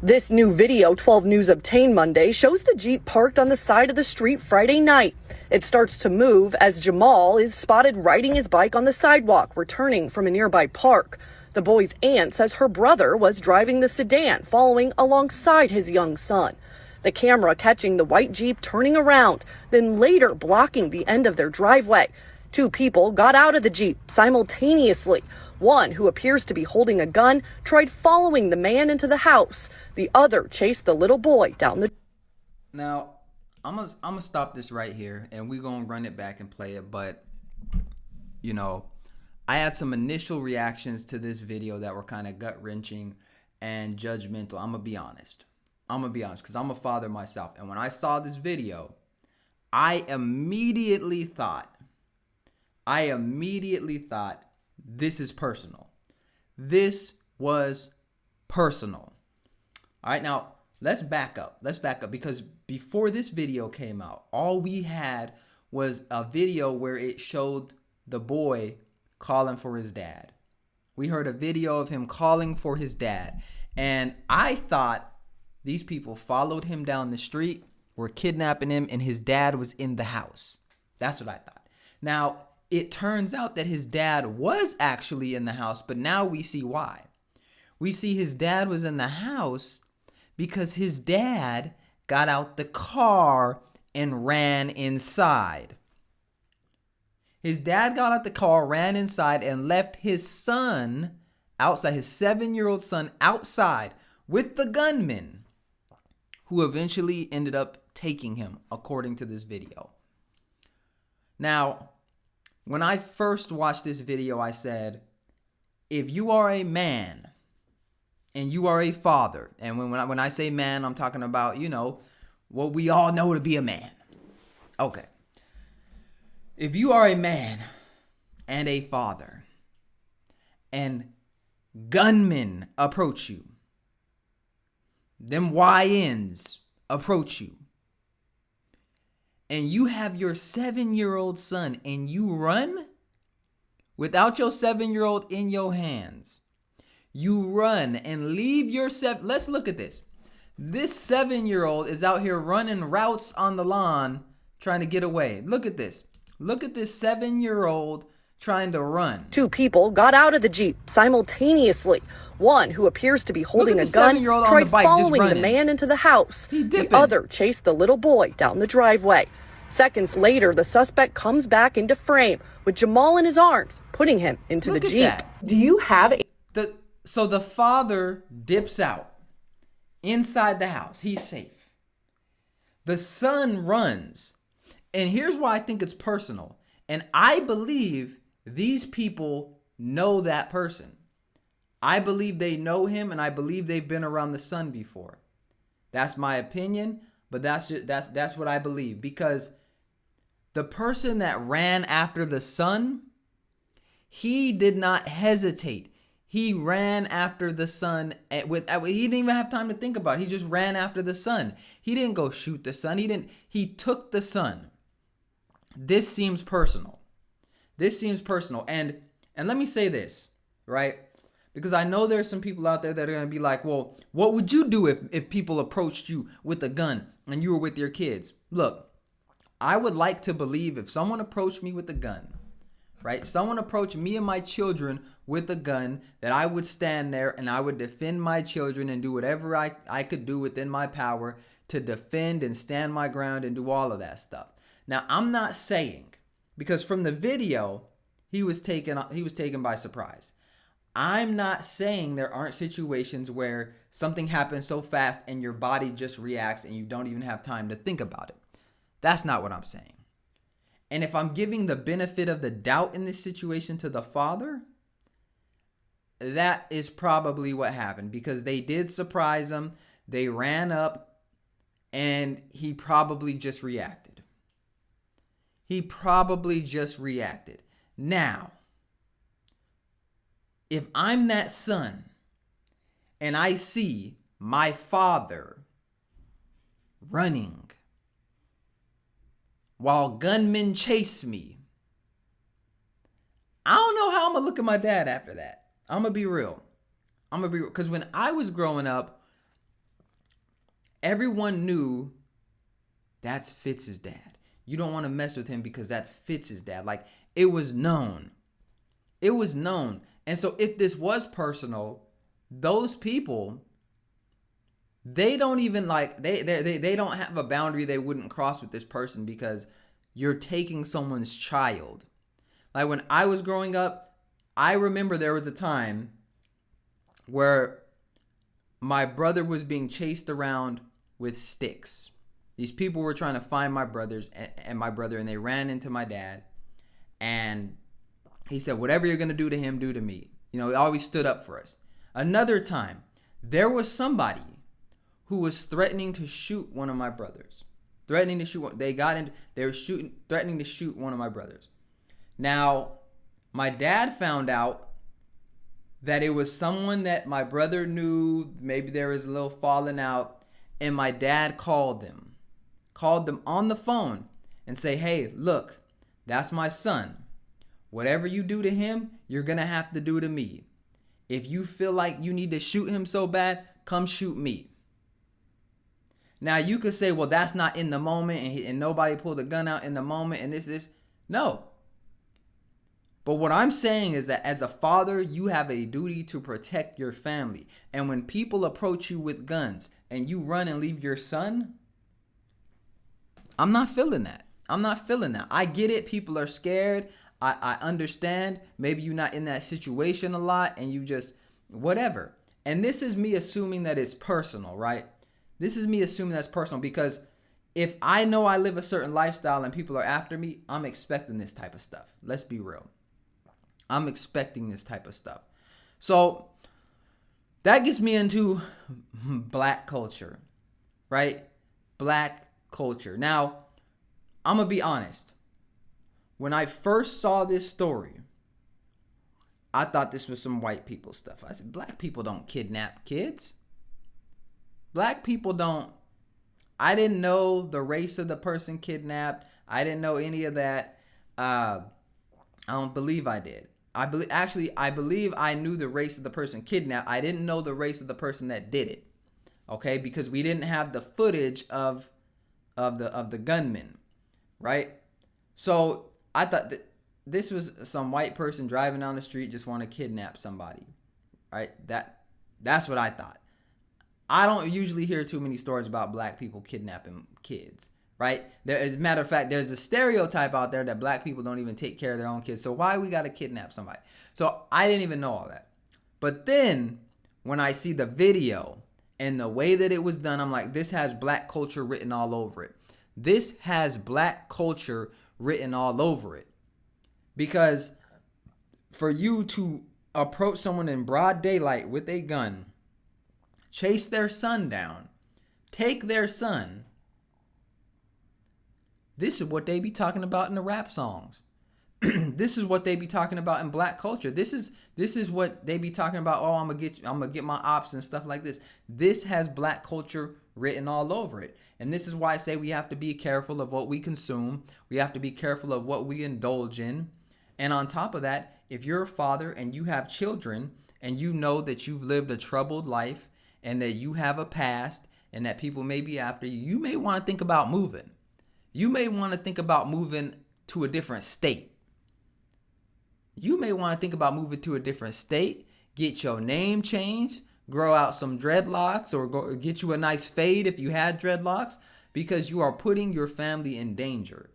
This new video 12 News obtained Monday shows the Jeep parked on the side of the street Friday night. It starts to move as Jamal is spotted riding his bike on the sidewalk, returning from a nearby park. The boy's aunt says her brother was driving the sedan, following alongside his young son. The camera catching the white Jeep turning around, then later blocking the end of their driveway. Two people got out of the Jeep simultaneously. One, who appears to be holding a gun, tried following the man into the house. The other chased the little boy down the... Now, I'm gonna stop this right here, and we're gonna run it back and play it. But, you know, I had some initial reactions to this video that were kind of gut-wrenching and judgmental. I'm gonna be honest, because I'm a father myself. And when I saw this video, I immediately thought, this is personal. This was personal. All right, now let's back up. Because before this video came out, all we had was a video where it showed the boy calling for his dad. We heard a video of him calling for his dad. And I thought these people followed him down the street, were kidnapping him, and his dad was in the house. That's what I thought. Now, it turns out that his dad was actually in the house, but now we see why. We see his dad was in the house because his dad got out the car and ran inside. His dad got out the car, ran inside, and left his son outside, his 7-year-old son outside with the gunman, who eventually ended up taking him, according to this video. Now, when I first watched this video, I said, if you are a man and you are a father, and when I say man, I'm talking about, you know, what we all know to be a man. Okay. If you are a man and a father and gunmen approach you, them YNs approach you, and you have your 7-year-old son and you run without your 7-year-old in your hands. You run and leave your let's look at this. This 7-year-old is out here running routes on the lawn trying to get away. Look at this. Look at this 7-year-old trying to run. Two people got out of the Jeep simultaneously. One, who appears to be holding a gun, tried following the man into the house. The other chased the little boy down the driveway. Seconds later, the suspect comes back into frame with Jamal in his arms, putting him into the Jeep. Do you have a... So the father dips out inside the house. He's safe. The son runs. And here's why I think it's personal. And I believe these people know that person. I believe they know him, and I believe they've been around the son before. That's my opinion, but that's what I believe, because the person that ran after the son, he did not hesitate. He ran after the son he didn't even have time to think about it. He just ran after the son. He didn't go shoot the son. He took the son. This seems personal. And let me say this, right? Because I know there's some people out there that are going to be like, well, what would you do if people approached you with a gun and you were with your kids? Look, I would like to believe if someone approached me with a gun, right? Someone approached me and my children with a gun, that I would stand there and I would defend my children and do whatever I could do within my power to defend and stand my ground and do all of that stuff. Now, I'm not saying, because from the video, he was taken by surprise. I'm not saying there aren't situations where something happens so fast and your body just reacts and you don't even have time to think about it. That's not what I'm saying. And if I'm giving the benefit of the doubt in this situation to the father, that is probably what happened, because they did surprise him. They ran up and he probably just reacted. Now, if I'm that son and I see my father running while gunmen chase me, I don't know how I'm going to look at my dad after that. I'm going to be real. Because when I was growing up, everyone knew that's Fitz's dad. You don't want to mess with him because that's Fitz's dad. Like, it was known. It was known. And so if this was personal, those people, they don't even like, they don't have a boundary they wouldn't cross with this person because you're taking someone's child. Like, when I was growing up, I remember there was a time where my brother was being chased around with sticks. These people were trying to find my brothers and my brother, and they ran into my dad. And he said, whatever you're going to do to him, do to me. You know, he always stood up for us. Another time, there was somebody who was threatening to shoot one of my brothers. Threatening to shoot. They were threatening to shoot one of my brothers. Now, my dad found out that it was someone that my brother knew. Maybe there was a little falling out. And my dad called them on the phone and say, hey, look, that's my son. Whatever you do to him, you're going to have to do to me. If you feel like you need to shoot him so bad, come shoot me. Now, you could say, well, that's not in the moment, and nobody pulled a gun out in the moment, and this is... No. But what I'm saying is that as a father, you have a duty to protect your family. And when people approach you with guns and you run and leave your son, I'm not feeling that. I get it. People are scared. I understand. Maybe you're not in that situation a lot and you just, whatever. And this is me assuming that it's personal, right? This is me assuming that's personal because if I know I live a certain lifestyle and people are after me, I'm expecting this type of stuff. Let's be real. I'm expecting this type of stuff. So that gets me into black culture, right? Black culture. Now, I'm going to be honest. When I first saw this story, I thought this was some white people stuff. I said, black people don't kidnap kids. Black people don't. I didn't know the race of the person kidnapped. I didn't know any of that. I don't believe I did. I believe I knew the race of the person kidnapped. I didn't know the race of the person that did it. Okay, because we didn't have the footage of the gunman, right? So I thought that this was some white person driving down the street just want to kidnap somebody, right? That's what I thought. I don't usually hear too many stories about black people kidnapping kids, right? As a matter of fact, there's a stereotype out there that black people don't even take care of their own kids. So why we got to kidnap somebody? So I didn't even know all that. But then when I see the video and the way that it was done, I'm like, this has black culture written all over it. This has black culture written all over it. Because for you to approach someone in broad daylight with a gun, chase their son down, take their son, this is what they be talking about in the rap songs. This is what they be talking about in black culture. This is what they be talking about. Oh, I'm gonna get my ops and stuff like this. This has black culture written all over it. And this is why I say we have to be careful of what we consume. We have to be careful of what we indulge in. And on top of that, if you're a father and you have children and you know that you've lived a troubled life and that you have a past and that people may be after you, you may want to think about moving. You may want to think about moving to a different state. You may want to think about moving to a different state, get your name changed, grow out some dreadlocks, or get you a nice fade if you had dreadlocks, because you are putting your family in danger.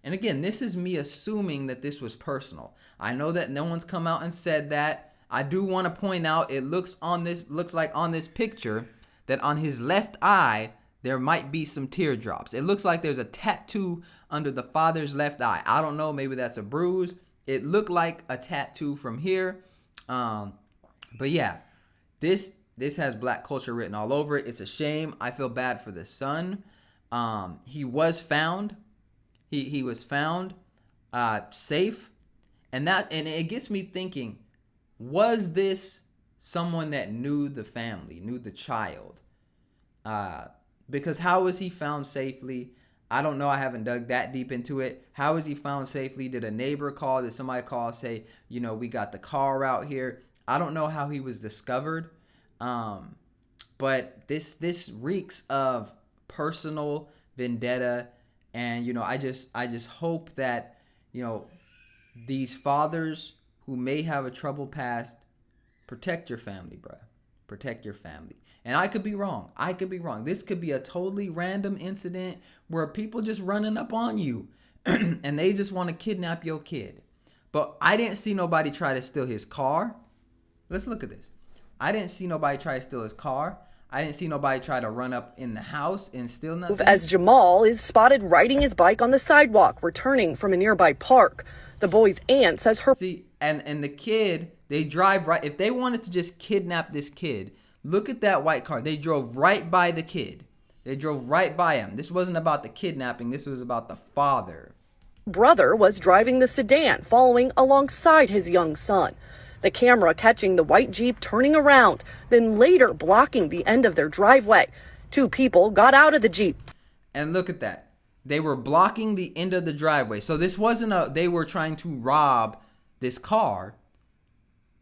And again, this is me assuming that this was personal. I know that no one's come out and said that. I do want to point out it looks like on this picture that on his left eye there might be some teardrops. It looks like there's a tattoo under the father's left eye. I don't know, maybe that's a bruise. It looked like a tattoo from here. But yeah, this has black culture written all over it. It's a shame. I feel bad for the son. He was found. He was found safe. And it gets me thinking, was this someone that knew the family, knew the child? Because how was he found safely? I don't know. I haven't dug that deep into it. How was he found safely? Did a neighbor call? Did somebody call, say, we got the car out here? I don't know how he was discovered. But this reeks of personal vendetta, and I just hope that these fathers who may have a troubled past, protect your family, bruh. Protect your family. And I could be wrong. This could be a totally random incident where people just running up on you and they just want to kidnap your kid. But I didn't see nobody try to steal his car. Let's look at this. I didn't see nobody try to steal his car. I didn't see nobody try to run up in the house and steal nothing. As Jamal is spotted riding his bike on the sidewalk, returning from a nearby park. The boy's aunt says her... See, and the kid, they drive right... If they wanted to just kidnap this kid, look at that white car. They drove right by the kid. They drove right by him. This wasn't about the kidnapping. This was about the father. Brother was driving the sedan, following alongside his young son. The camera catching the white Jeep turning around, then later blocking the end of their driveway. Two people got out of the Jeep. And look at that. They were blocking the end of the driveway. So this wasn't they were trying to rob this car.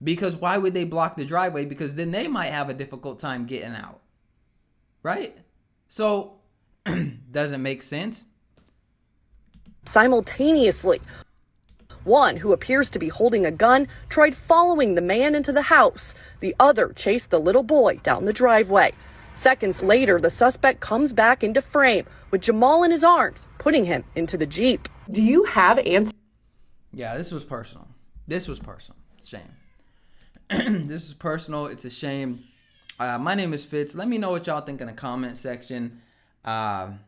Because why would they block the driveway? Because then they might have a difficult time getting out. Right? So, doesn't make sense. Simultaneously, one who appears to be holding a gun tried following the man into the house. The other chased the little boy down the driveway. Seconds later, the suspect comes back into frame with Jamal in his arms, putting him into the Jeep. Do you have answers? Yeah, this was personal. It's a shame. This is personal. It's a shame. My name is Fitz. Let me know what y'all think in the comment section. Let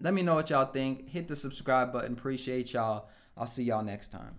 me know what y'all think. Hit the subscribe button. Appreciate y'all. I'll see y'all next time.